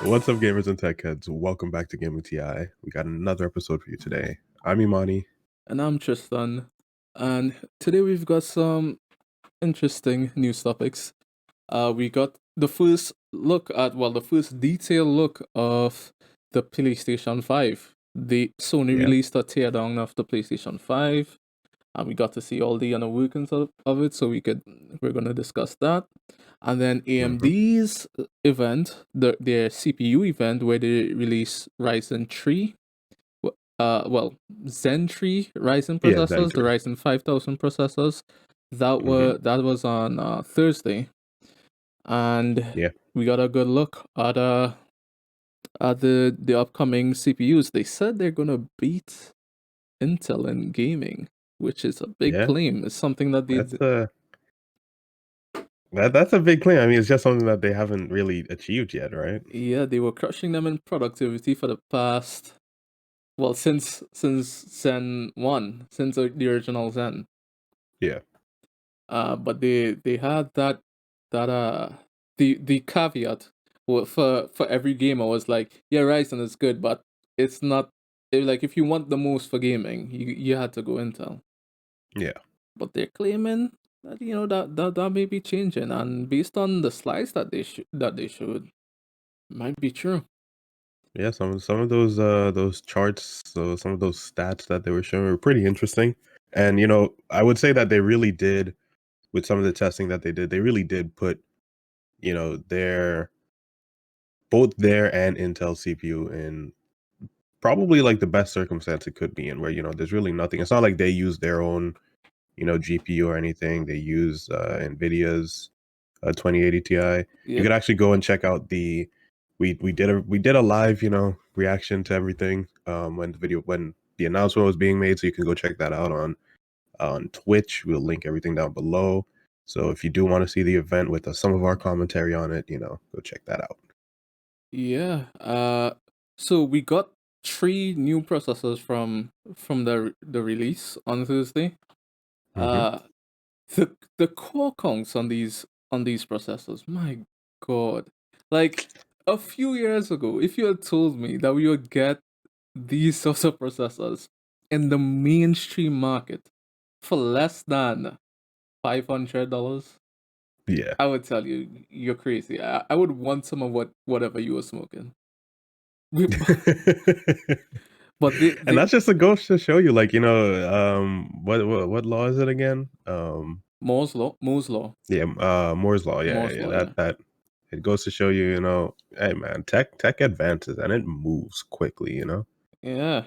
What's up, gamers and tech heads? Welcome back to Gaming TI. We got another episode for you today. I'm Imani. And I'm Tristan. And today we've got some interesting news topics. We got the first detailed look of the PlayStation 5. Sony Yeah. released a teardown of the PlayStation 5, and we got to see all the inner workings of it, so we're gonna discuss that. And then AMD's event, their CPU event, where they release Ryzen 3. Zen 3 Ryzen Yeah, Zen processors, the 3. Ryzen 5000 processors. That was on Thursday, and Yeah. we got a good look at the upcoming CPUs. They said they're gonna beat Intel in gaming, which is a big Yeah. claim. It's something that That's a big claim. I mean, it's just something that they haven't really achieved yet, right? they were crushing them in productivity for the past, since Zen 1, since the original Zen. Yeah. But they had the caveat for every gamer was like, yeah, Ryzen is good, but it's not like if you want the most for gaming, you had to go Intel. Yeah. But they're claiming that that may be changing, and based on the slides that they showed, might be true. Yeah, some of those charts, so some of those stats that they were showing were pretty interesting. And I would say that they really did, with some of the testing that they really did put, their both their and Intel CPU in probably like the best circumstance it could be in, where there's really nothing. It's not like they use their own GPU or anything. They use Nvidia's 2080 Ti. You Yep. could actually go and check out we did a live reaction to everything when the announcement was being made, so you can go check that out on Twitch. We'll link everything down below. So if you do want to see the event with some of our commentary on it, go check that out. Yeah. So we got 3 new processors from the release on Thursday. Hmm. Uh, the core counts on these processors, my god! Like a few years ago, if you had told me that we would get these sorts of processors in the mainstream market for less than $500, Yeah. I would tell you you're crazy. I would want some of whatever you were smoking. But And that's just a ghost to show you, like, what law is it again? Moore's law. Yeah, Moore's law. Yeah, Moore's yeah. law, yeah. That it goes to show you, hey man, tech advances and it moves quickly. Yeah.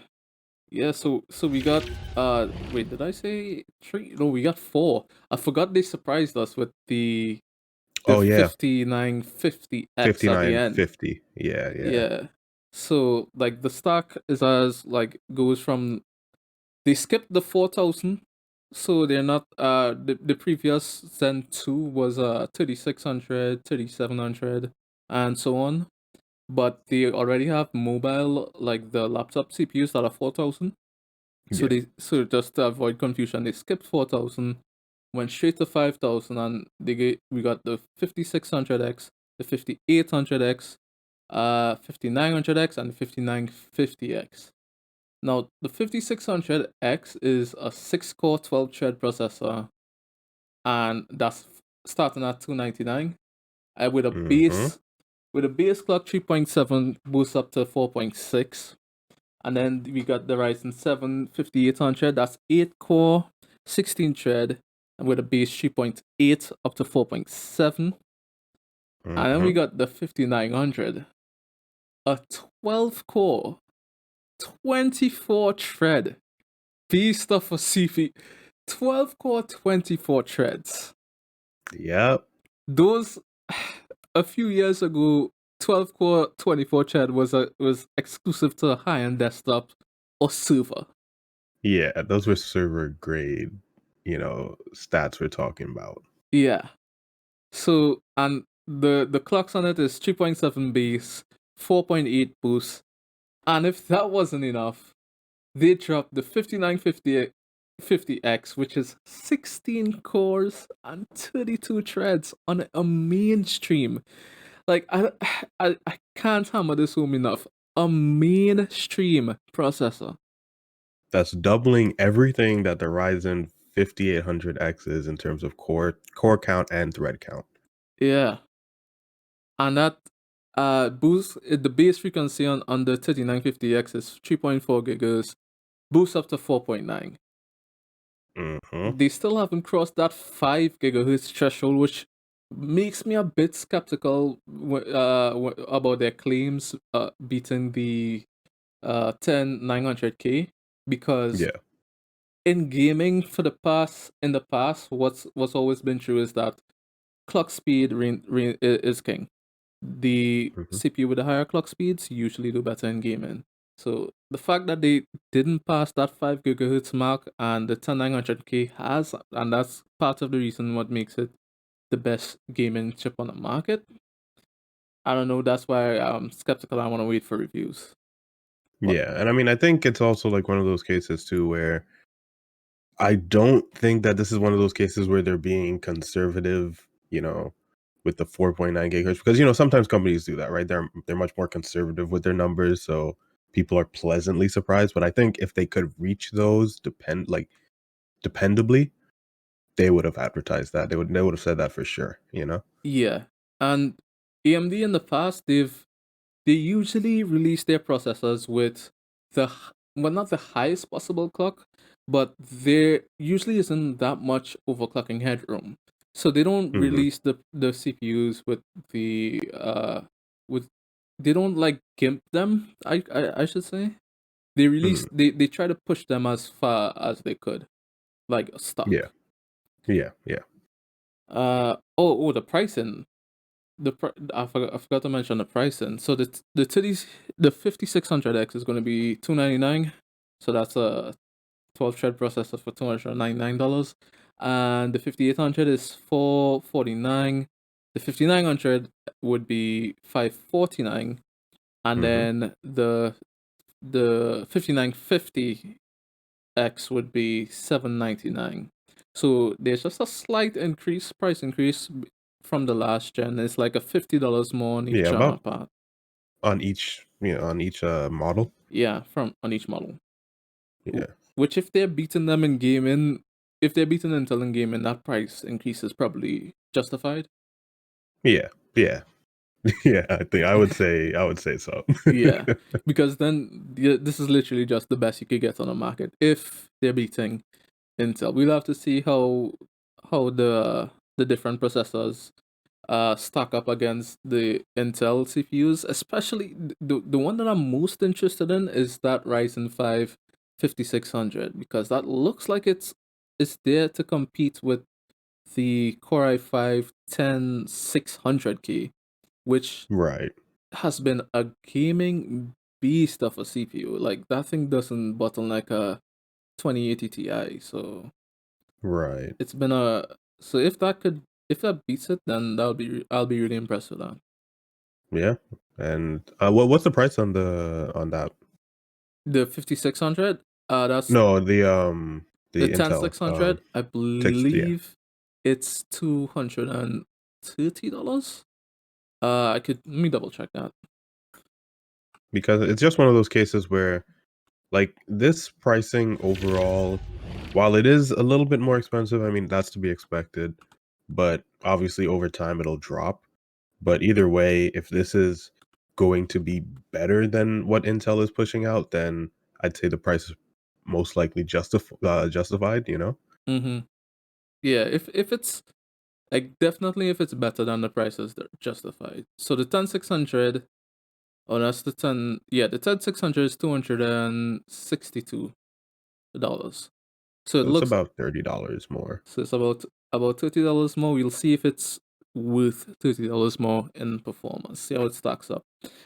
Yeah, so we got wait, did I say 3? No, we got 4. I forgot they surprised us with the Oh yeah, 5950X at the end. 5950. Yeah, yeah. Yeah. So like the stock is as like goes from, they skipped the 4000, so they're not the previous Zen 2 was 3600, 3700 and so on. But they already have mobile, like the laptop CPUs that are 4000. Yeah. So just to avoid confusion, they skipped 4000, went straight to 5000, and we got the 5600X, the 5800X, 5900X, and 5950X. Now the 5600X is a 6-core 12-thread processor, and that's starting at $299, with a Mm-hmm. base clock 3.7 boost up to 4.6. And then we got the Ryzen 7 5800. That's 8-core, 16-thread, and with a base 3.8 up to 4.7. And then we Mm-hmm. got the 5900, a 12-core, 24-thread beast of a CPU. 12-core, 24 threads. Yep. Those, a few years ago, 12-core, 24-thread was exclusive to a high-end desktop or server. Yeah, those were server grade, stats we're talking about. Yeah. So, and the clocks on it is 3.7 base, 4.8 boost. And if that wasn't enough, they dropped the 5950X, which is 16 cores and 32 threads on a mainstream. Like I can't hammer this home enough. A mainstream processor. That's doubling everything that the Ryzen 5800X is in terms of core count and thread count. Yeah. And that boost the base frequency on the 3950X is 3.4 gigahertz, boost up to 4.9. Mm-hmm. They still haven't crossed that 5 gigahertz threshold, which makes me a bit skeptical about their claims beating the 10900K, because Yeah. in gaming in the past, what's always been true is that clock speed is king. The Mm-hmm. CPU with the higher clock speeds usually do better in gaming. So the fact that they didn't pass that 5 gigahertz mark and the 10900K has, and that's part of the reason what makes it the best gaming chip on the market. I don't know. That's why I'm skeptical. I want to wait for reviews. But Yeah, and I mean, I think it's also like one of those cases too where I don't think that this is one of those cases where they're being conservative, with the 4.9 gigahertz, because sometimes companies do that, right? They're much more conservative with their numbers, so people are pleasantly surprised. But I think if they could reach those dependably, they would have advertised that. They would have said that for sure, you know? yeah, and AMD in the past, they usually release their processors with well, not the highest possible clock, but there usually isn't that much overclocking headroom. So they don't Hmm. release the CPUs with the with they don't like gimp them. I should say Hmm. they try to push them as far as they could, like Yeah. stock. Yeah. Yeah. The pricing. I forgot to mention the pricing. So the 5600X is going to be $299. So that's a 12 thread processor for $299, and the 5800 is $449. The 5900 would be $549, and Hmm. then the 5950X would be $799. So there's just a slight price increase from the last gen. It's like a $50 more on Yeah. each About part. on each model. Yeah, from on each model. Yeah. Which if they're beating them in gaming, if they're beating Intel in gaming, that price increase is probably justified. Yeah. Yeah. Yeah. I would say so. Yeah, because then this is literally just the best you could get on the market if they're beating Intel. We'll have to see how the different processors stack up against the Intel CPUs. Especially the one that I'm most interested in is that Ryzen 5 5600, because that looks like it's there to compete with the Core i5 10600K, which Right. has been a gaming beast of a CPU. Like that thing doesn't bottleneck a 2080 Ti. So Right. it's been a so if that beats it, then I'll be really impressed with that. Yeah. And what's the price on that? The 5600, that's No, the the Intel 10600. I yeah, believe it's $230. I could let me double check that. because it's just one of those cases where like this pricing overall, while it is a little bit more expensive, I mean that's to be expected, but obviously over time it'll drop. But either way, if this is going to be better than what Intel is pushing out, then I'd say the price is most likely justified, you know? Mm-hmm. Yeah, if it's like definitely if it's better than the prices, they're justified. So the 10600, oh that's the 10, yeah, the 10600 is $262. So it So it's looks about $30 more. so it's about $30 more. We'll see if it's worth $30 more in performance. See how it stacks up.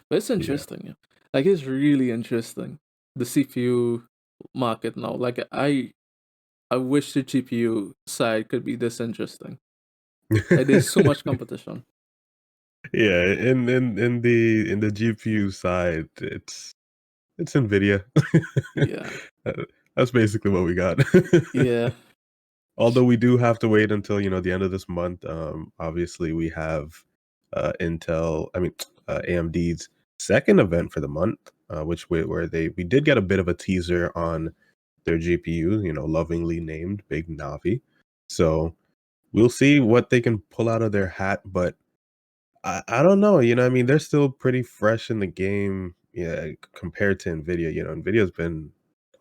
But it's Yeah. interesting. Yeah. Like it's really interesting. The CPU market now. Like I wish the GPU side could be this interesting. Like there's so much competition. Yeah, in the GPU side, it's NVIDIA. Yeah. Uh, That's basically what we got. Yeah. Although we do have to wait until, the end of this month. Obviously we have AMD's second event for the month, where we did get a bit of a teaser on their GPU, lovingly named Big Navi. So we'll see what they can pull out of their hat, but I don't know. They're still pretty fresh in the game, yeah, compared to Nvidia. Nvidia's been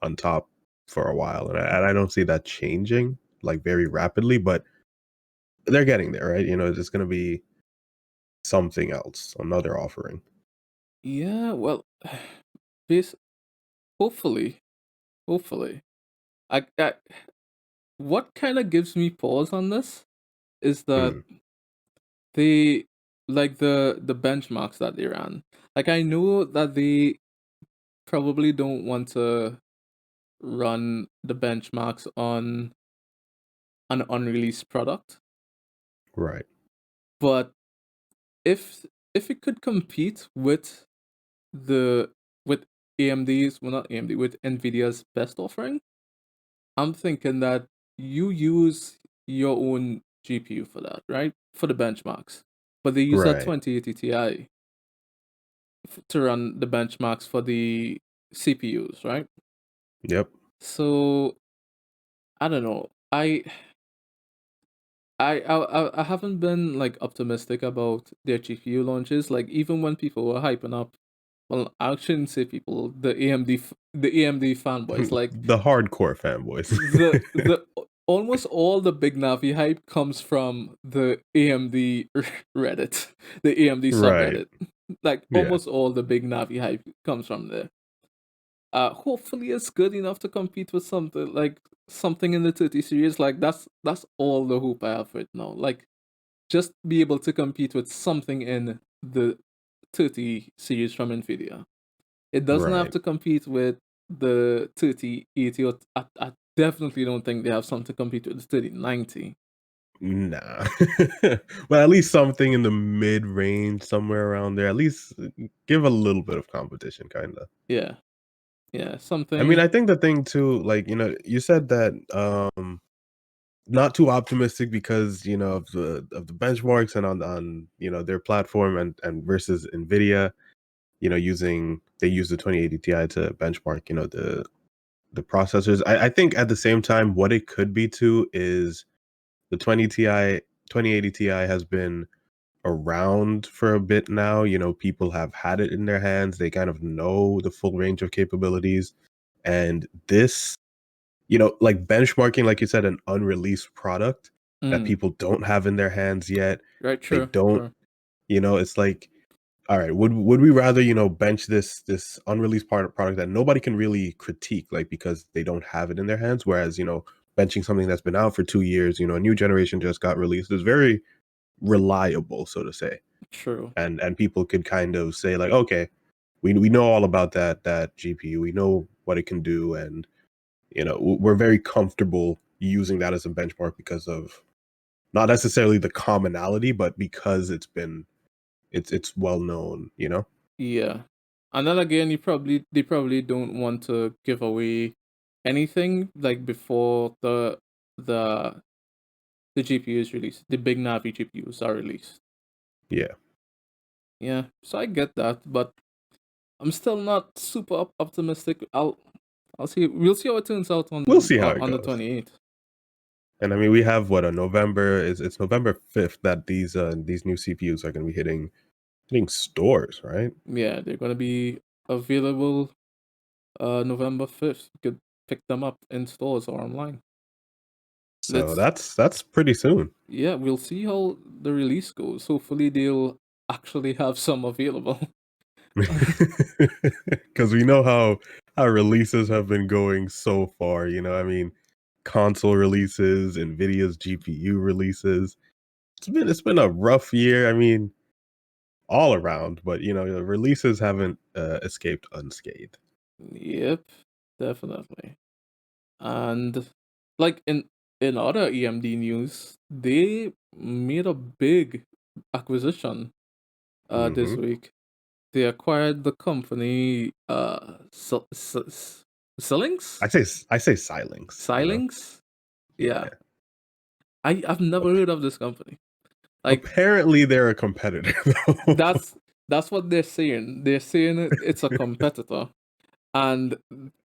on top for a while, and I don't see that changing like very rapidly, but they're getting there, right? It's going to be something else, another offering. Yeah, well, this hopefully, hopefully. I what kind of gives me pause on this is that Mm, they like the benchmarks that they ran. Like I know that they probably don't want to run the benchmarks on an unreleased product, right. but if it could compete with the with AMD's well not AMD with Nvidia's best offering, I'm thinking that you use your own GPU for that, right? For the benchmarks. But they use that Right. 2080 Ti to run the benchmarks for the CPUs, right? Yep. So I don't know. I haven't been like optimistic about their GPU launches. Like even when people were hyping up, well, I shouldn't say people, the AMD fanboys, like The hardcore fanboys. the almost all the big Navi hype comes from the AMD Reddit, the AMD Right. subreddit. Like Yeah. almost all the big Navi hype comes from there. Hopefully it's good enough to compete with something in the 30 series. Like that's all the hope I have for it now. Like just be able to compete with something in the 30 series from Nvidia. It doesn't have Right. to compete with the 3080 or I definitely don't think they have something to compete with the 3090. Nah. But at least something in the mid range, somewhere around there. At least give a little bit of competition, kind of. Yeah. Yeah, I something. think the thing too, like, you said that not too optimistic because, of the benchmarks and on their platform and versus Nvidia, they use the 2080 Ti to benchmark, the processors. I think at the same time, what it could be too is the 2080 Ti has been around for a bit now. People have had it in their hands. They kind of know the full range of capabilities. And this, like benchmarking, like you said, an unreleased product that Mm, people don't have in their hands yet. right, They sure, don't, sure. it's like, all right, would we rather, bench this unreleased product that nobody can really critique, like because they don't have it in their hands, whereas, benching something that's been out for 2 years, a new generation just got released is very reliable, so to say. True. And people could kind of say like, okay, we know all about that GPU, we know what it can do, and we're very comfortable using that as a benchmark because of not necessarily the commonality, but because it's well known. Yeah. And then again, they probably don't want to give away anything like before the the GPU is released. The big Navi GPUs are released. Yeah. Yeah, so I get that, but I'm still not super optimistic. I'll see. We'll see how it turns out We'll see how it on the goes. 28th. And we have what, a November is it's November 5th that these new CPUs are going to be hitting stores, right? Yeah, they're gonna be available November 5th. You could pick them up in stores or online. So Let's that's pretty soon. Yeah, we'll see how the release goes. Hopefully they'll actually have some available. Because we know how releases have been going so far. Console releases, Nvidia's GPU releases. It's been a rough year. All around, but the releases haven't escaped unscathed. Yep, definitely. And like in other EMD news, they made a big acquisition this Hmm. week. They acquired the company I Xilinx? say I say Silings. Xilinx? Yeah. Yeah. I've never heard of this company. Like Apparently, they're a competitor, though. that's what they're saying. They're saying it's a competitor, and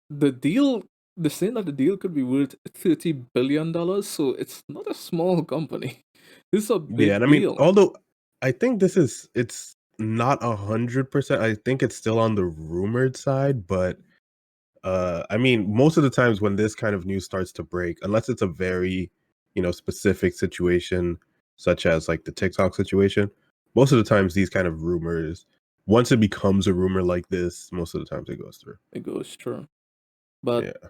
the deal. They're saying that the deal could be worth $30 billion. So it's not a small company. This is a Yeah, big and I mean, deal. although I think it's not 100%. I think it's still on the rumored side, but I mean, most of the times when this kind of news starts to break, unless it's a very, specific situation, such as like the TikTok situation, most of the times these kind of rumors, once it becomes a rumor like this, most of the times it goes through. It goes through. But Yeah.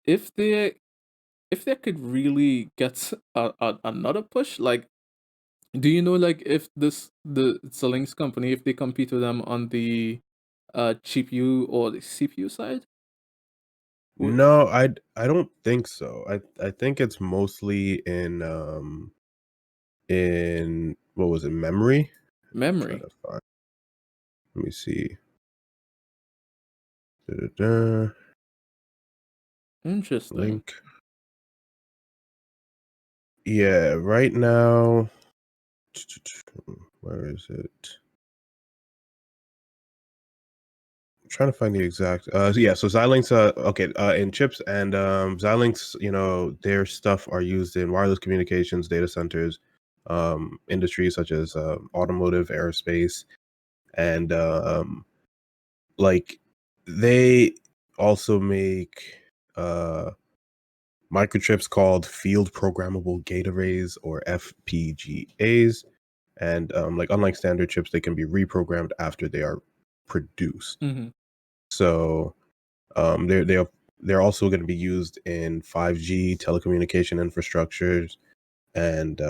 if they could really get another push, like, do you know, like, if the Xilinx company, if they compete with them on the GPU or the CPU side? W- No, I don't think so. I think it's mostly in what was it, memory? Trying Memory. to find. Let me see. Da-da-da. Interesting. Link. Yeah, right now. Where is it? I'm trying to find the exact. Yeah. So Xilinx. Okay. In chips and Xilinx. Their stuff are used in wireless communications, data centers, industries such as automotive, aerospace, and like they also make uh microchips called field programmable gate arrays or FPGAs, and like unlike standard chips, they can be reprogrammed after they are produced. Hmm. So they're also going to be used in 5G telecommunication infrastructures and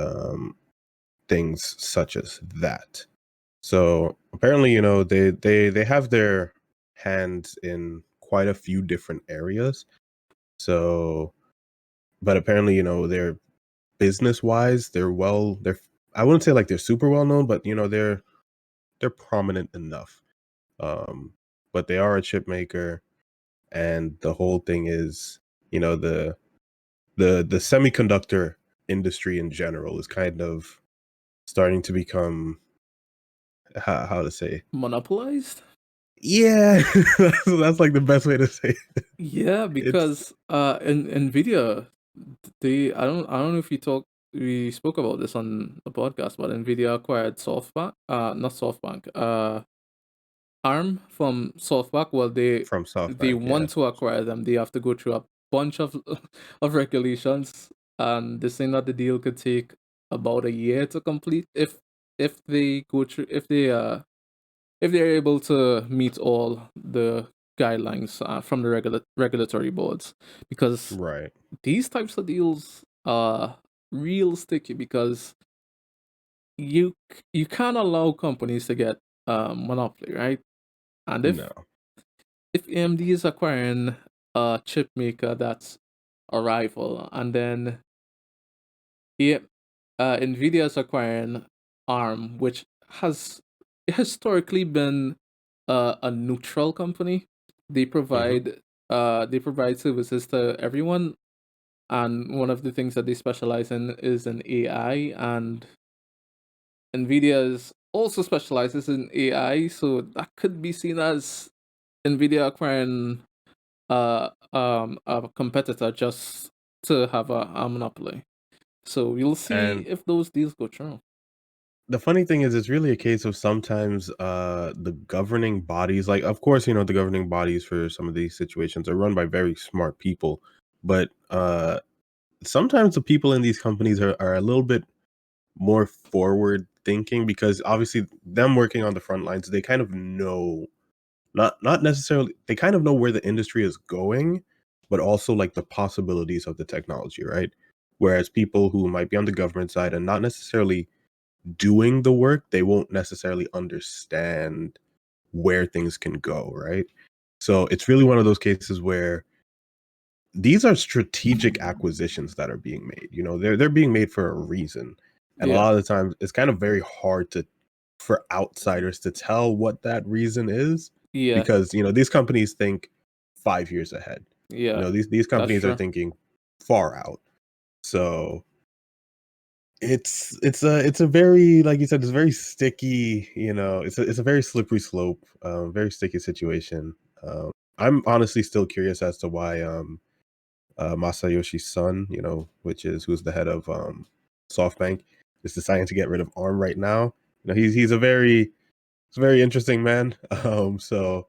things such as that. So apparently, they have their hands in quite a few different areas. So, but apparently, they're business wise, they're I wouldn't say like they're super well known, but they're prominent enough. Um, but they are a chip maker, and the whole thing is, the semiconductor industry in general is kind of starting to become how to say. Monopolized? Yeah, that's like the best way to say it. Yeah, It's because in Nvidia, they I don't know if we spoke about this on the podcast, but Nvidia acquired SoftBank, not SoftBank, ARM from SoftBank. Well, from they SoftBank, yeah. want to acquire them. They have to go through a bunch of of regulations, and they're saying that the deal could take about a year to complete if they go through if they're able to meet all the guidelines from the regulatory boards, because Right. these types of deals are real sticky, because you can't allow companies to get monopoly, right? And No. if AMD is acquiring a chip maker that's a rival, and then yeah, Nvidia is acquiring ARM, which has historically been a neutral company. They Hmm. provide services to everyone, and one of the things that they specialize in is in AI, and Nvidia is also specializes in AI, so that could be seen as Nvidia acquiring a competitor just to have a monopoly. So you'll see And if those deals go through. the funny thing is it's really a case of sometimes the governing bodies, like of course, the governing bodies for some of these situations are run by very smart people, but sometimes the people in these companies are a little bit more forward thinking because obviously them working on the front lines, they kind of know not necessarily they kind of know where the industry is going, but also like the possibilities of the technology, right? Whereas people who might be on the government side and not necessarily doing the work, they won't necessarily understand where things can go, right? So it's really one of those cases where these are strategic acquisitions that are being made. They're being made for a reason. And a Yeah, lot of the times it's kind of very hard to for outsiders to tell what that reason is yeah, because these companies think 5 years ahead. yeah. These That's companies are true. thinking far out. So it's a very, like you said, it's very sticky, it's a very slippery slope, very sticky situation. I'm honestly still curious as to why Masayoshi's son, which is who's the head of SoftBank, is deciding to get rid of ARM right now. He's a very interesting man. So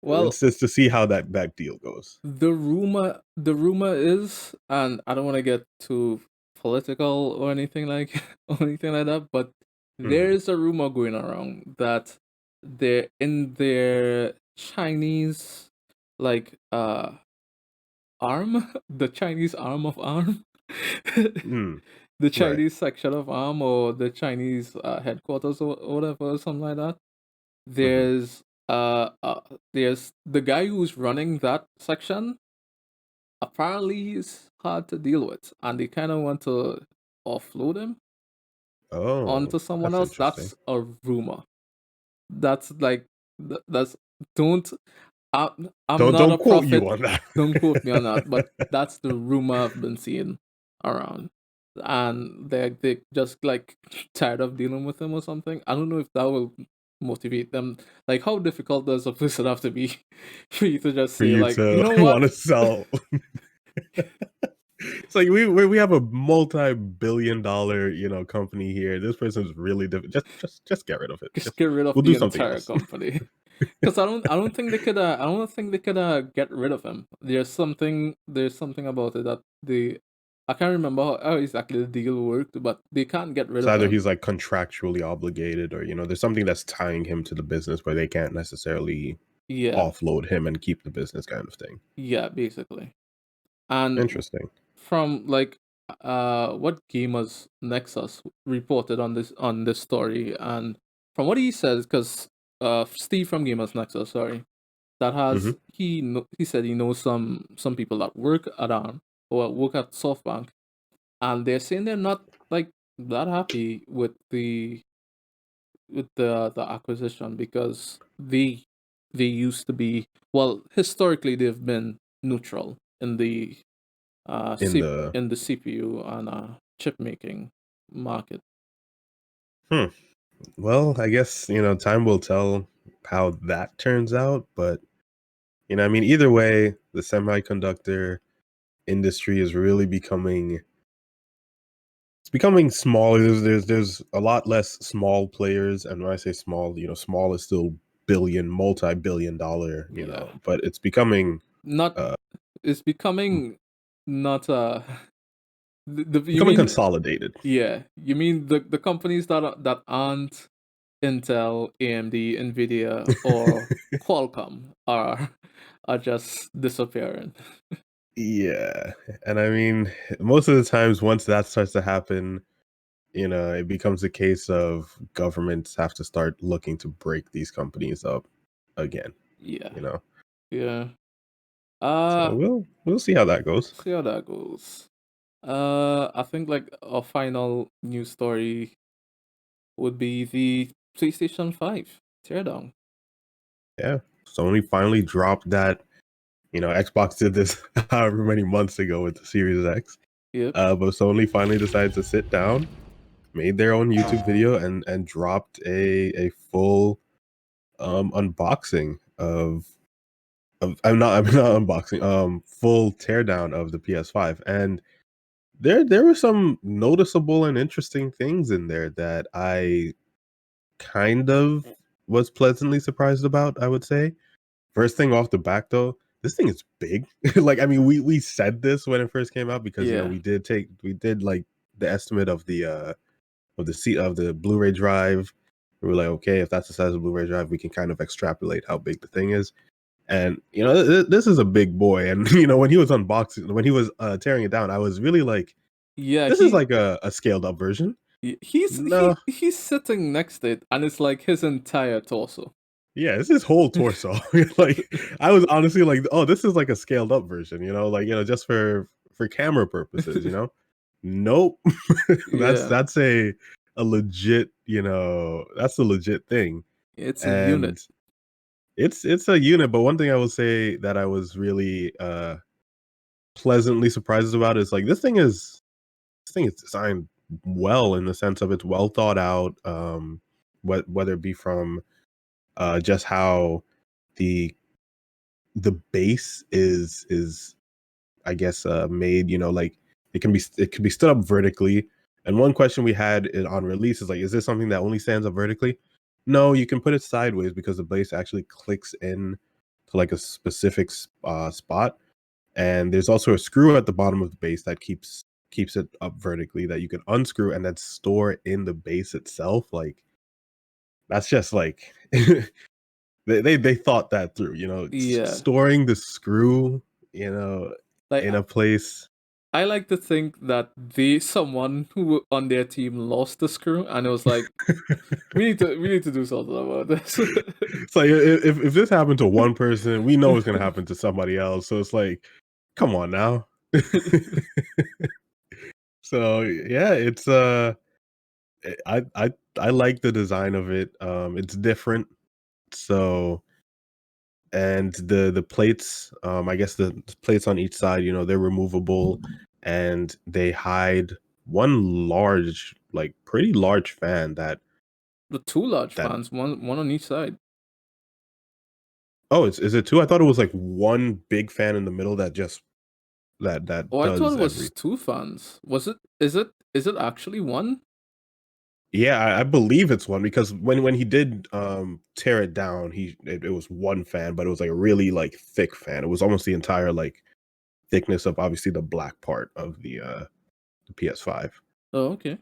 Well, it's just to see how that deal goes. the rumor is, and I don't want to get too political or anything like or anything like that, but there Mhm. is a rumor going around that they're in their Chinese like arm, the Chinese arm of ARM, Mm, the right. Chinese section of ARM, or the Chinese headquarters, or whatever, something like that. Mhm. There's there's the guy who's running that section. Apparently, he's hard to deal with, and they kind of want to offload him Oh, onto someone that's else. interesting. That's a rumor. That's like that's don't. I'm not Don't a quote you prophet. on that. Don't quote me on that, but that's the rumor I've been seeing around, and they just like tired of dealing with him or something. I don't know if that will motivate them. Like, how difficult does a person have to be for you to just For say, you like, you to know want what? to sell. It's like we have a multi-billion-dollar, company here. This person's really just get rid of it. Just Just get rid of we'll the do something entire else. company. Because I don't think they could I don't think they could get rid of him. There's something about it that they I can't remember how exactly the deal worked, but they can't get rid It's of either him. he's like contractually obligated, or there's something that's tying him to the business where they can't necessarily Yeah, offload him and keep the business, kind of thing. yeah, basically. And Interesting. from like what Gamers Nexus reported on this story, and from what he says, because Steve from Gamers Nexus, sorry, that has Hmm. he said he knows some people that work at or work at SoftBank, and they're saying they're not like that happy with the acquisition, because they used to be, well, historically they've been neutral in the In the CPU and chip making market. hmm. Well, I guess time will tell how that turns out, but I mean, either way, the semiconductor industry is really becoming it's becoming smaller. There's a lot less small players, and when I say small, small is still billion, multi-billion dollar, Yeah, but it's becoming not uh it's becoming not you becoming mean, consolidated. yeah, you mean the companies that aren't Intel, AMD, Nvidia, or Qualcomm are just disappearing. Yeah, and I mean, most of the times once that starts to happen, it becomes a case of governments have to start looking to break these companies up again, Yeah, you know. yeah. So Uh, we'll see how that goes. see how that goes. I think like a final news story would be the PlayStation 5 teardown. Yeah. Sony finally dropped that. Xbox did this however many months ago with the Series X. Yep. But Sony finally decided to sit down, made their own YouTube video, and dropped a full unboxing of I'm not unboxing, full teardown of the PS5. And there were some noticeable and interesting things in there that I kind of was pleasantly surprised about, I would say. First thing off the back though, this thing is big. Like, I mean, we said this when it first came out because Yeah. we did like the estimate of the Blu-ray drive. We were like, okay, if that's the size of the Blu-ray drive, we can kind of extrapolate how big the thing is. And this is a big boy. And when he was unboxing, when he was tearing it down, I was really like, Yeah, this is like a scaled up version. No, he's sitting next to it, and it's like his entire torso. yeah, it's his whole torso. Like, I was honestly like, oh, this is like a scaled up version, just for camera purposes, Nope. that's Yeah, that's a legit, that's a legit thing. it's a unit. And it's a unit, but one thing I will say that I was really pleasantly surprised about is like this thing is designed well in the sense of it's well thought out. Whether it be from just how the the base is I guess made, like it can be stood up vertically. And one question we had on release is like, is this something that only stands up vertically? No, you can put it sideways because the base actually clicks in to like a specific spot. And there's also a screw at the bottom of the base that keeps it up vertically that you can unscrew and then store in the base itself. Like that's just like they thought that through, Yeah. storing the screw, you know, Like in a place. I like to think that someone who on their team lost the screw and it was like, we need to do something about this. It's like if this happened to one person, we know it's gonna happen to somebody else. So it's like, come on now. So yeah, it's I like the design of it. It's different. So and the plates, I guess the plates on each side, they're removable and they hide one large, like pretty large fan The two large that fans, one on each side. oh, is it two? I thought it was like one big fan in the middle that just that Oh, I thought does it was every. two fans. Was it? Is it actually one? Yeah, I believe it's one because when he did tear it down, it was one fan, but it was like a really like thick fan. It was almost the entire like thickness of obviously the black part of the PS5. Oh, okay.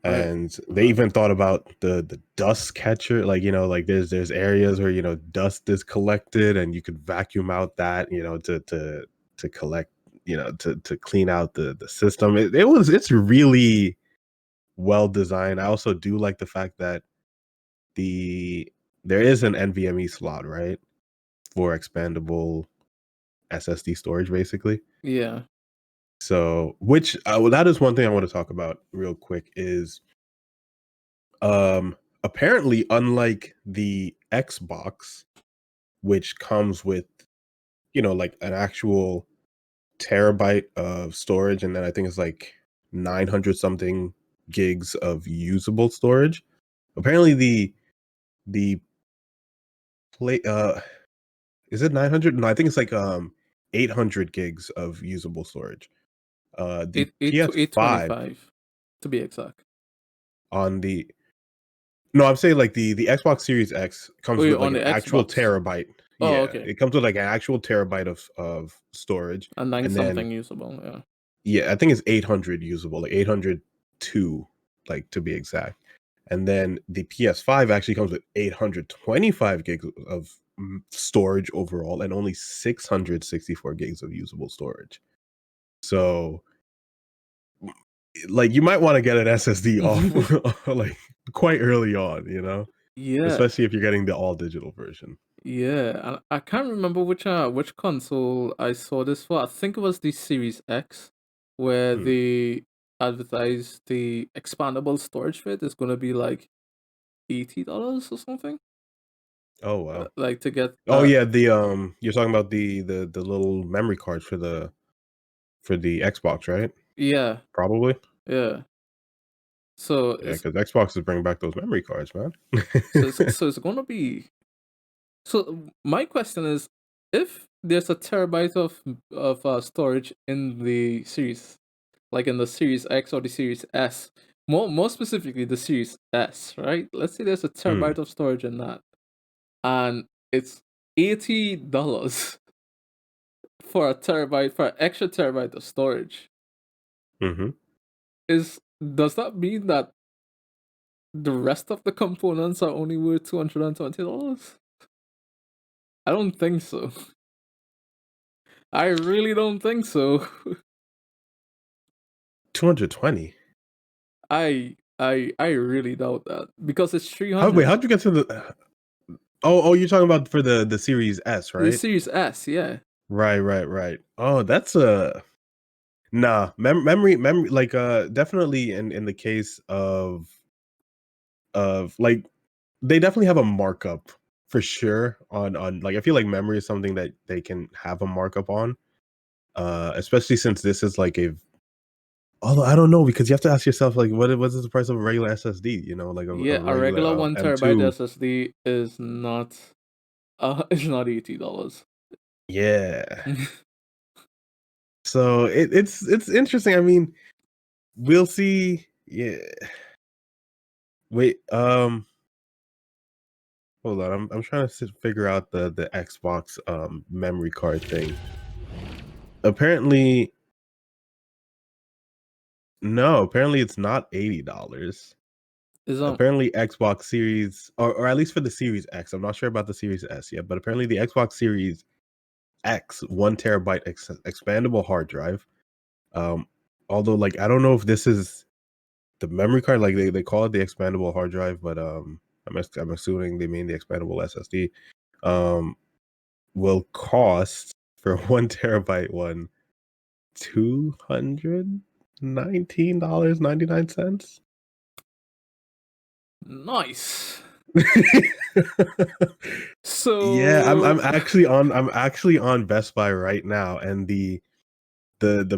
I And they even thought about the dust catcher, like like there's areas where dust is collected and you could vacuum out that to collect, to clean out the system. It's really well designed. I also do like the fact that the there is an NVMe slot, right, for expandable SSD storage, basically. yeah. So, which well, that is one thing I want to talk about real quick is apparently unlike the Xbox, which comes with like an actual terabyte of storage, and then I think it's like 900 something gigs of usable storage. Apparently the play is it 900? No, I think it's like 800 gigs of usable storage. The Eight twenty PS5 five, to be exact. on the no, I'm saying like the Xbox Series X Oh, comes yeah, with like on the an actual Xbox. terabyte. Oh, Yeah, okay. it comes with like an actual terabyte of storage, And nine and then something usable. Yeah. yeah, I think it's 800 usable, like 802, like to be exact. And then the PS5 actually comes with 825 gigs of storage overall, and only 664 gigs of usable storage. So, like, you might want to get an SSD off like quite early on, Yeah. especially if you're getting the all digital version. Yeah, and I can't remember which console I saw this for. I think it was the Series X, where Mm. they advertised the expandable storage fit is gonna be like $80 or something. Oh wow. Like to get Oh yeah, the you're talking about the little memory cards for the Xbox, right? yeah, Probably. yeah. So Yeah, it's because Xbox is bringing back those memory cards, man. so it's gonna be. So my question is, if there's a terabyte of storage in the series, like in the Series X or the Series S, more specifically the Series S, right? Let's say there's a Hmm. terabyte of storage in that, and it's $80 for a terabyte for an extra terabyte of storage. Mhm. Is Does that mean that the rest of the components are only worth $220? I don't think so. I really don't think so. 220. I really doubt that because it's Wait, 300. how'd you get to the oh, you're talking about for the Series S, The right? Series S, yeah. Right. Oh, that's a nah, memory like definitely in the case of like they definitely have a markup for sure on like I feel like memory is something that they can have a markup on. Especially since this is like Although I don't know, because you have to ask yourself, like, what is the price of a regular SSD? You know, like a Yeah, a regular regular 1 TB M2. SSD is not it's not $80. Yeah. So it's interesting. I mean, we'll see. Yeah. Wait. Hold on. I'm trying to figure out the Xbox memory card thing. Apparently, no. Apparently, it's not $80. Is Apparently, Xbox Series, or at least for the Series X. I'm not sure about the Series S yet, but apparently, the Xbox Series X 1 TB expandable hard drive. Um, although, like, I don't know if this is the memory card, like they call it the expandable hard drive, but I'm assuming they mean the expandable SSD. Um, will cost for 1 TB one $219.99. nice. Yeah, So I'm actually on Best Buy right now, and the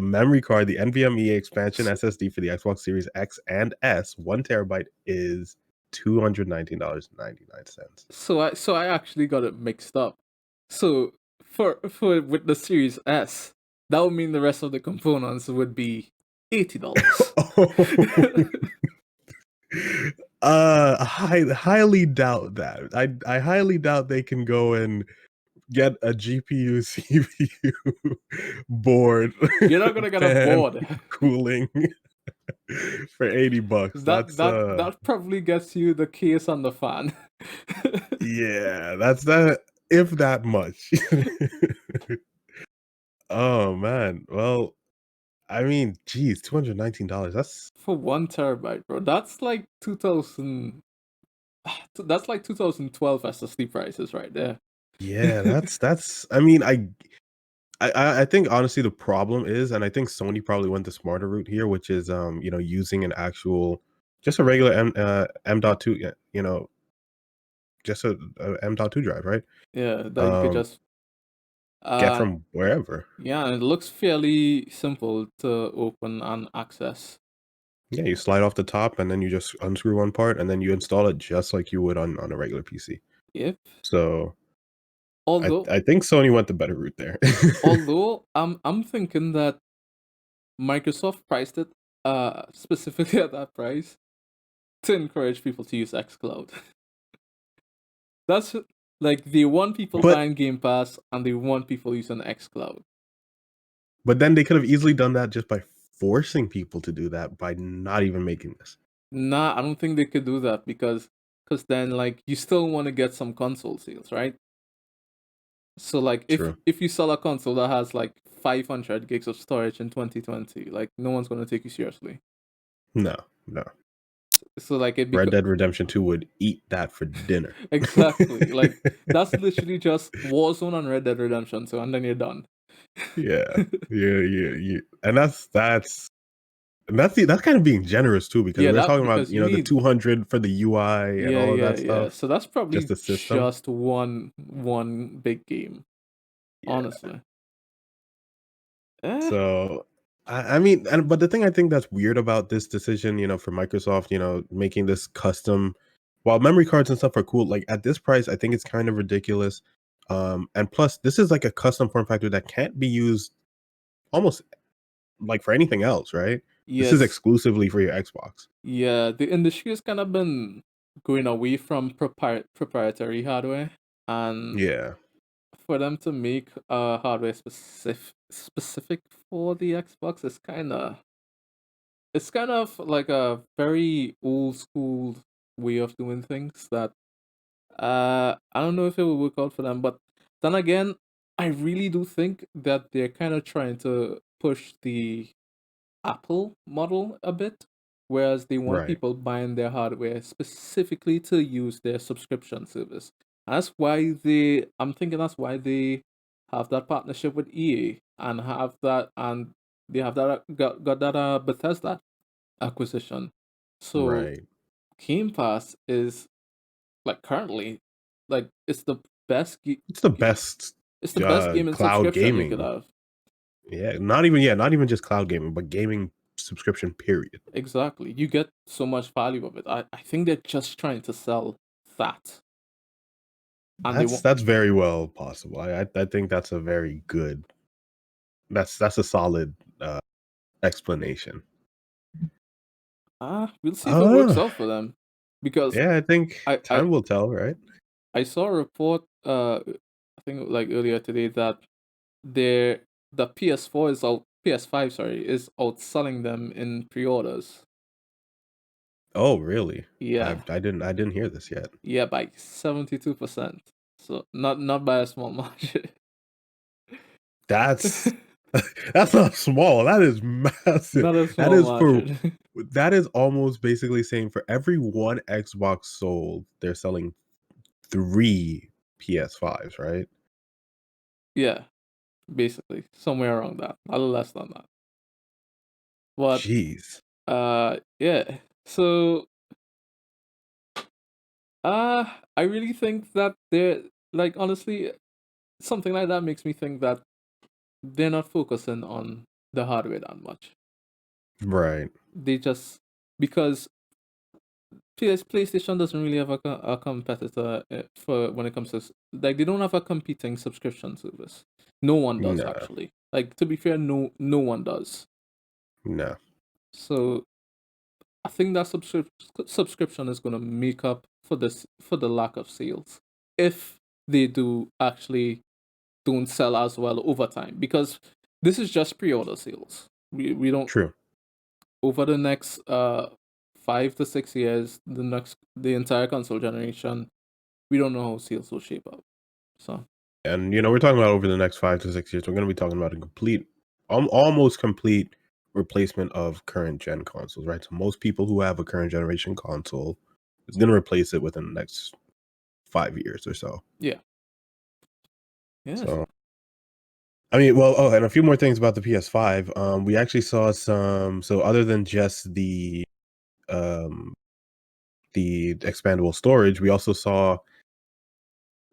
memory card, the NVMe expansion SSD for the Xbox Series X and S, 1 TB is $219.99. so I actually got it mixed up. So for with the Series S, that would mean the rest of the components would be $80. Highly doubt that. I highly doubt they can go and get a GPU, CPU, board, You're not gonna get a fan, board. cooling for $80. That probably gets you the case and the fan. Yeah, that's that, if that much. Oh man. Well, I mean, geez, $219. For 1 TB, bro. That's like 2000. That's like 2012 SSD prices right there. Yeah, that's I mean, I think honestly the problem is, and I think Sony probably went the smarter route here, which is using an actual, just a regular M.2, just a M.2 drive, right? Yeah, that you could Um, just get uh from wherever. yeah, it looks fairly simple to open and access. Yeah, you slide off the top and then you just unscrew one part and then you install it just like you would on a regular PC. Yep. So I Although I think Sony went the better route there. although I'm thinking that Microsoft priced it specifically at that price to encourage people to use xCloud. That's like they want people But buying Game Pass and they want people using xCloud. but then they could have easily done that just by forcing people to do that by not even making this. Nah, I don't think they could do that because then like you still want to get some console sales, right? So like True. if you sell a console that has like 500 gigs of storage in 2020, like no one's gonna take you seriously. No, no. So like it Red becomes Dead Redemption 2 would eat that for dinner. exactly like that's literally just Warzone and Red Dead Redemption 2, and then you're done. Yeah. Yeah. And that's kind of being generous too, because Yeah, we're that talking about, because you the need 200 for the UI and yeah all of yeah that yeah. stuff, So that's just probably the system. just one big game, Yeah. honestly. Eh, So I mean, but the thing I think that's weird about this decision, for Microsoft, making this custom, while memory cards and stuff are cool, like at this price, I think it's kind of ridiculous. And plus, this is like a custom form factor that can't be used almost like for anything else, right? This is yes, exclusively for your Xbox. yeah. The industry has kind of been going away from proprietary hardware, and Yeah, for them to make hardware specific for the Xbox is kind of like a very old school way of doing things that I don't know if it will work out for them, but then again, I really do think that they're kind of trying to push the Apple model a bit, whereas they want right, people buying their hardware specifically to use their subscription service. And I'm thinking that's why they have that partnership with EA and they have got that Bethesda acquisition. So right. Game Pass is like currently like best ge- It's the best it's the best gaming cloud subscription you could gaming. have. Yeah, not even just cloud gaming, but gaming subscription period. Exactly. You get so much value of it. I think they're just trying to sell that. And they want That's very well possible. I think that's a very good. That's a solid explanation. we'll see if it works Ah, out for them. Because yeah, I think I I, time will tell, right? I saw a report I think like earlier today that their the PS4 is out PS5 sorry is outselling them in pre-orders. Oh, really? Yeah. I didn't hear this yet. Yeah, by 72%. So not by a small margin. That's that's not small. That is massive. Not a That small is for margin. that is almost basically saying for every one Xbox sold, they're selling 3 PS5s, right? Yeah, basically somewhere around that, a little less than that. But Jeez. yeah. So I really think that they're like honestly something like that makes me think that they're not focusing on the hardware that much. Right. They just because PlayStation doesn't really have a competitor for when it comes to like they don't have a competing subscription service. No one does No. actually. Like to be fair, no one does. No. So I think that subscription is going to make up for this for the lack of sales if they do actually don't sell as well over time because this is just pre-order sales. We don't True. over the next 5 to 6 years, the entire console generation, we don't know how sales will shape up. So And we're talking about over the next 5 to 6 years, we're going to be talking about a complete almost complete replacement of current gen consoles, right? So most people who have a current generation console is going to replace it within the next 5 years or so. yeah, yes, So I mean, well, oh, and a few more things about the PS5. We actually saw some. So other than just um the expandable storage, we also saw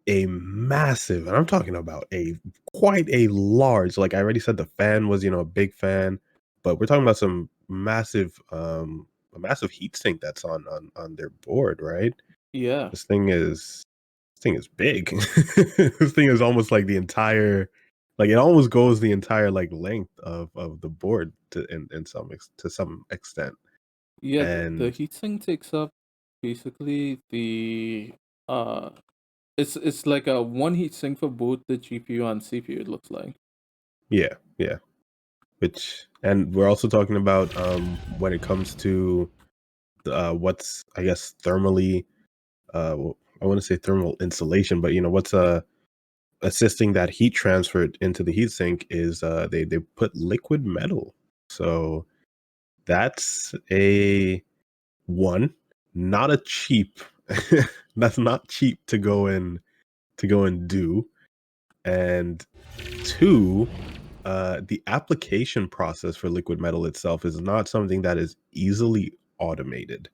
a massive, and I'm talking about a quite a large. Like I already said, the fan was a big fan, but we're talking about some massive a massive heat sink that's on their board, right? yeah, This thing is this thing is big. This thing is almost like the entire like it almost goes the entire like length of the board to some extent. yeah. The And heatsink takes up basically the uh, it's like a one heatsink for both the GPU and CPU. It looks like. yeah, yeah. Which and we're also talking about when it comes to what's I guess thermally I want to say thermal insulation, but what's assisting that heat transfer into the heatsink is they put liquid metal. So that's a one, not a cheap that's not cheap to go and do. And two, the application process for liquid metal itself is not something that is easily automated.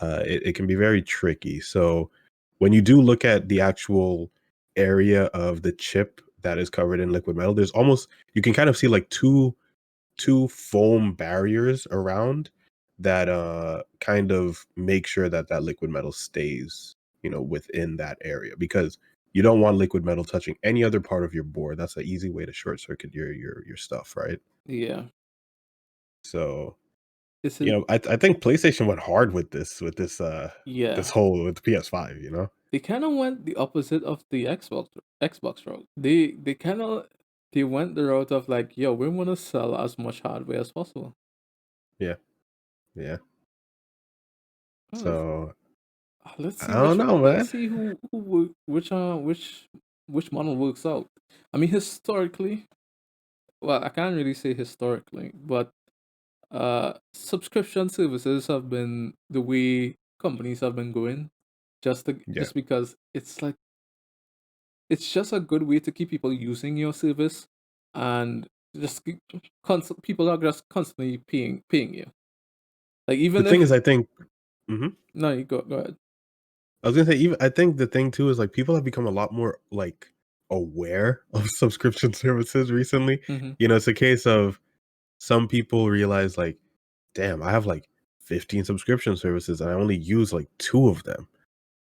It can be very tricky. So when you do look at the actual area of the chip that is covered in liquid metal, there's almost you can kind of see like two foam barriers around that kind of make sure that that liquid metal stays within that area because you don't want liquid metal touching any other part of your board. That's an easy way to short circuit your stuff, right? Yeah, So is it? I think PlayStation went hard with this this Yeah, whole with the PS5, they kind of went the opposite of the Xbox route. They kind of they went the route of like, yo, we want to sell as much hardware as possible. Yeah, yeah. Oh, So let's I see don't know, let's man. see which model works out. I mean, historically, well, I can't really say historically, but subscription services have been the way companies have been going, Yeah. just because it's like it's just a good way to keep people using your service, and just people are just constantly paying you. Like The even thing if is, I think. Mhm. no, you go ahead. I was gonna say, even I think the thing too is like people have become a lot more like aware of subscription services recently. Mm-hmm. It's a case of some people realize like, damn, I have like 15 subscription services and I only use like 2 of them.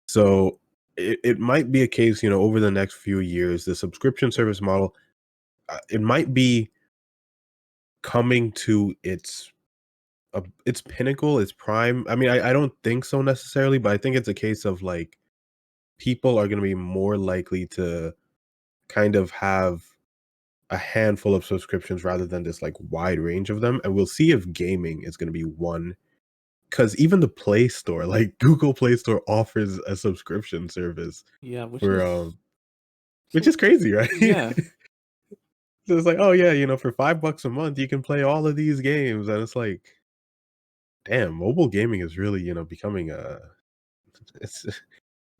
So it might be a case, over the next few years, the subscription service model, it might be coming to its pinnacle, its prime. I mean, I don't think so necessarily, but I think it's a case of like people are going to be more likely to kind of have a handful of subscriptions rather than this like wide range of them. And we'll see if gaming is going to be one, because even the Play Store, like Google Play Store, offers a subscription service Yeah, which for is which so is crazy, right? yeah. So it's like, oh yeah, for $5 a month you can play all of these games, and it's like, damn, mobile gaming is really becoming it's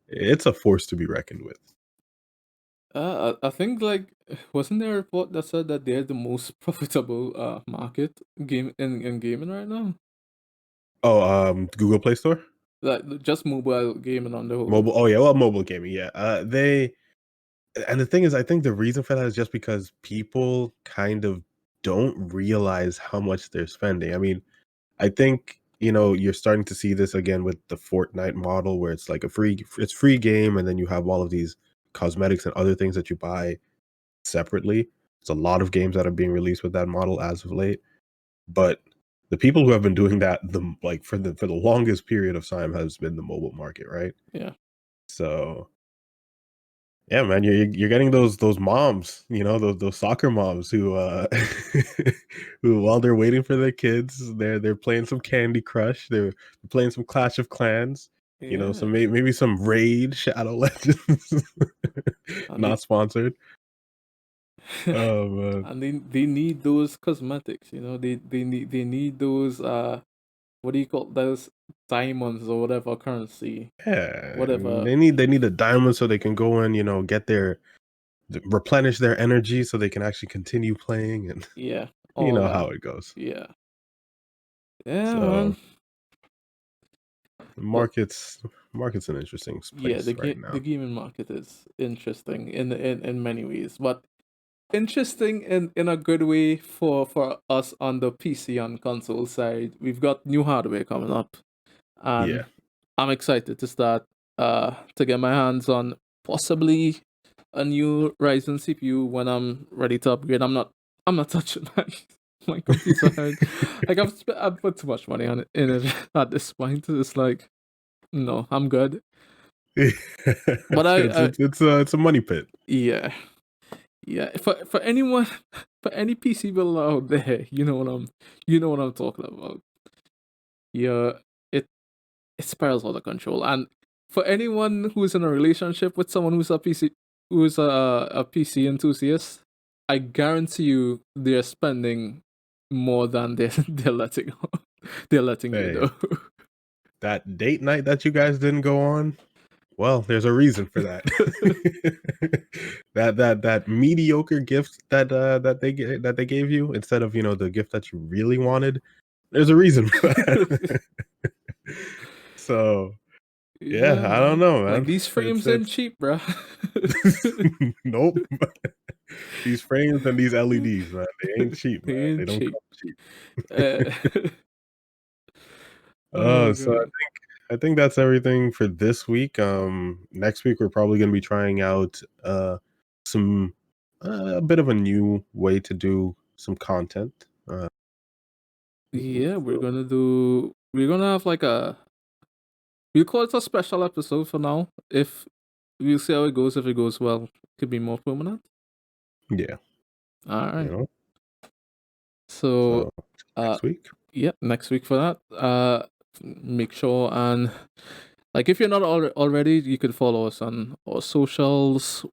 it's a force to be reckoned with. I think like wasn't there a report that said that they're the most profitable market game in gaming right now? Oh, Google Play Store, Like just mobile gaming on the whole. mobile. Oh yeah, well, mobile gaming. Yeah, they and the thing is, I think the reason for that is just because people kind of don't realize how much they're spending. I mean, I think, you're starting to see this again with the Fortnite model where it's like it's free game, and then you have all of these cosmetics and other things that you buy separately. There's a lot of games that are being released with that model as of late, but the people who have been doing that for the longest period of time has been the mobile market, right? Yeah. So yeah, man, you're getting those moms, those soccer moms who who while they're waiting for their kids, they're playing some Candy Crush, they're playing some Clash of Clans, some Yeah. maybe some Raid Shadow Legends, And not sponsored. Oh man, they need those cosmetics, they need those what do you call those diamonds or whatever currency. yeah, Whatever. they need a diamond so they can go in, get their replenish their energy so they can actually continue playing, and Yeah. you All know that. how it goes. Yeah. Yeah, So man. the But market's an interesting yeah, place right the now. gaming market is interesting in many ways, but interesting in a good way for us on the PC and console side. We've got new hardware coming up, and Yeah. I'm excited to start to get my hands on possibly a new Ryzen CPU when I'm ready to upgrade. I'm not touching my computer hard. Like I've put too much money on it in it at this point. It's like no, I'm good. But It's a money pit. yeah. Yeah, for anyone, for any PC builder out there, you know what I'm talking about. Yeah, it it spirals out of control, and for anyone who's in a relationship with someone who's a PC enthusiast, I guarantee you they're spending more than they're letting you Hey, know. that date night that you guys didn't go on, well, there's a reason for that. That mediocre gift that they gave you instead of, the gift that you really wanted, there's a reason for that. So, yeah, Yeah, I don't man. know, Like man. these It's frames ain't it's cheap, bro. nope. These frames and these LEDs, man, they ain't cheap, man. They They ain't don't cheap. come cheap. Uh, oh So god. I think that's everything for this week. Next week we're probably going to be trying out some a bit of a new way to do some content. Yeah, we're So, gonna do. We're gonna have like we'll call it a special episode for now. If we'll see how it goes. If it goes well, could be more permanent. yeah, All you right. know. So, So uh, next week. yeah, next week for that. Make sure and like if you're not already, you can follow us on our socials.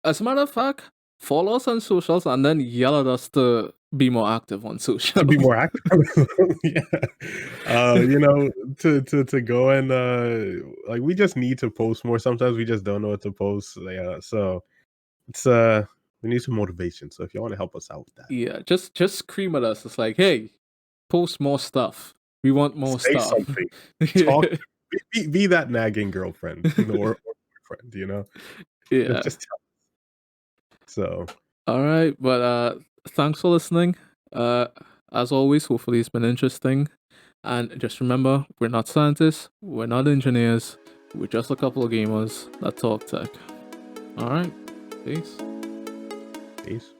As a matter of fact, follow us on socials and then yell at us to be more active on To be socials. more active, yeah. You know, to go and like we just need to post more. Sometimes we just don't know what to post. Yeah, so it's we need some motivation. So if you want to help us out with that, Yeah, just scream at us. It's like, hey, post more stuff. We want more say stuff. something. Talk. Yeah. Be that nagging girlfriend, or boyfriend. Yeah. Just tell. So All right, but thanks for listening. As always, hopefully it's been interesting. And just remember, we're not scientists, we're not engineers, we're just a couple of gamers that talk tech. Alright, peace. Peace.